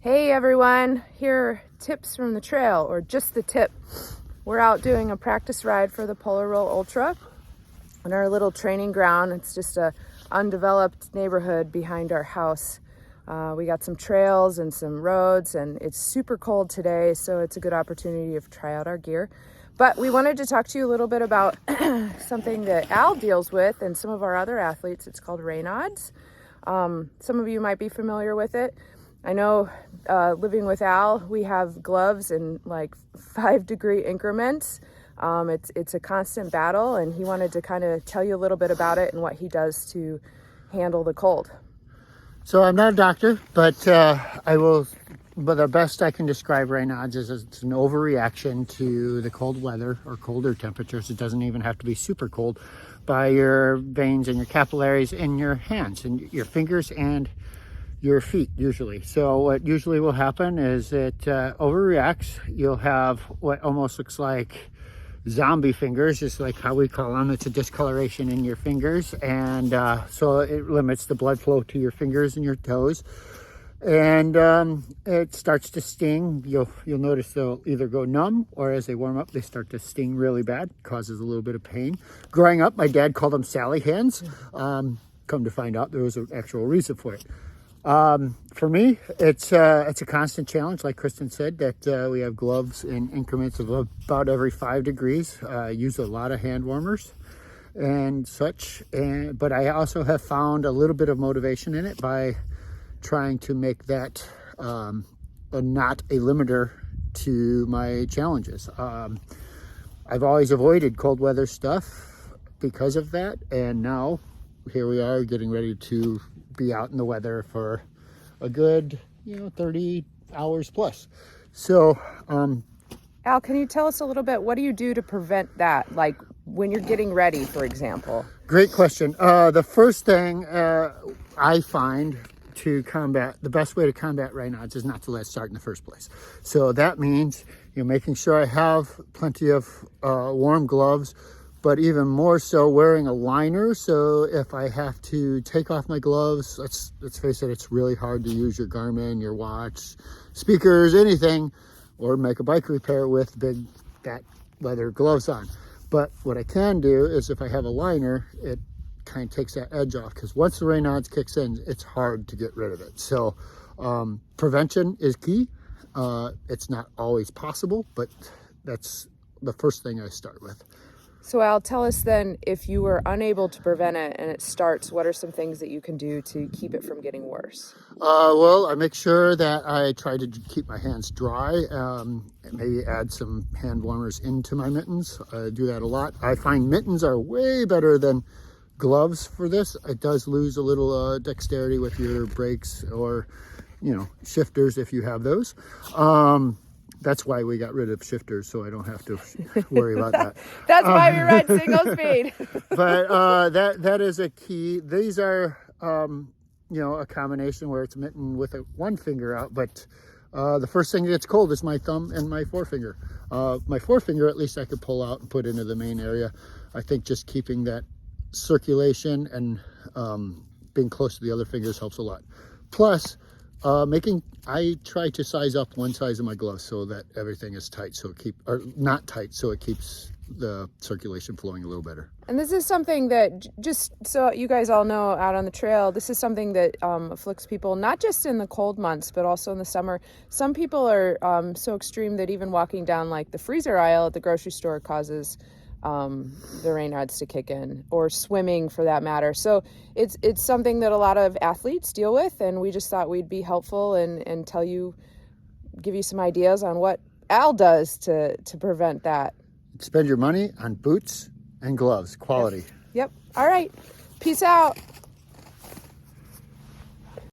Hey everyone, here are tips from the trail, or just the tip. We're out doing a practice ride for the Polar Roll Ultra on our little training ground. It's just a undeveloped neighborhood behind our house. We got some trails and some roads, and it's super cold today, so it's a good opportunity to try out our gear. But we wanted to talk to you a little bit about something that Al deals with and some of our other athletes. It's called Raynauds. Some of you might be familiar with it. I know living with Al, we have gloves in like 5-degree increments. It's a constant battle, and he wanted to kind of tell you a little bit about it and what he does to handle the cold. So I'm not a doctor, but but the best I can describe Raynauds is it's an overreaction to the cold weather or colder temperatures. It doesn't even have to be super cold, by your veins and your capillaries in your hands and your fingers and your feet usually. So what usually will happen is it overreacts. You'll have what almost looks like zombie fingers, just like how we call them. It's a discoloration in your fingers, and so it limits the blood flow to your fingers and your toes, and it starts to sting. You'll notice they'll either go numb, or as they warm up they start to sting really bad. Causes a little bit of pain. Growing up, my dad called them Sally hands. Come to find out, there was an actual reason for it. For me, it's a constant challenge. Like Kristen said, that we have gloves in increments of about every 5 degrees. Use a lot of hand warmers and such. But I also have found a little bit of motivation in it by trying to make that not a limiter to my challenges. I've always avoided cold weather stuff because of that, and now here we are getting ready to be out in the weather for a good 30 hours plus. So Al, can you tell us a little bit, what do you do to prevent that, like when you're getting ready, for example? Great question. The first thing I find to combat, the best way to combat Raynauds is not to let it start in the first place. So that means making sure I have plenty of warm gloves, but even more so wearing a liner. So if I have to take off my gloves, let's face it, it's really hard to use your Garmin, your watch, speakers, anything, or make a bike repair with big fat leather gloves on. But what I can do is, if I have a liner, it kind of takes that edge off, because once the Raynauds kicks in, it's hard to get rid of it. So prevention is key. It's not always possible, but that's the first thing I start with. So Al, tell us then, if you were unable to prevent it and it starts, what are some things that you can do to keep it from getting worse? Well, I make sure that I try to keep my hands dry, maybe add some hand warmers into my mittens. I do that a lot. I find mittens are way better than gloves for this. It does lose a little dexterity with your brakes or shifters if you have those. That's why we got rid of shifters, so I don't have to worry about that. That's why we ride single speed. But that is a key. These are a combination where it's mitten with one finger out, but the first thing that gets cold is my thumb and my forefinger. My forefinger, at least I could pull out and put into the main area. I think just keeping that circulation and being close to the other fingers helps a lot. Plus, I try to size up one size of my gloves so that everything is tight, so not tight, so it keeps the circulation flowing a little better. And this is something that, just so you guys all know out on the trail, this is something that afflicts people not just in the cold months, but also in the summer. Some people are so extreme that even walking down like the freezer aisle at the grocery store causes the Raynauds to kick in, or swimming for that matter. So it's something that a lot of athletes deal with, and we just thought we'd be helpful and give you some ideas on what Al does to prevent that. Spend your money on boots and gloves, quality. Yep. All right. Peace out.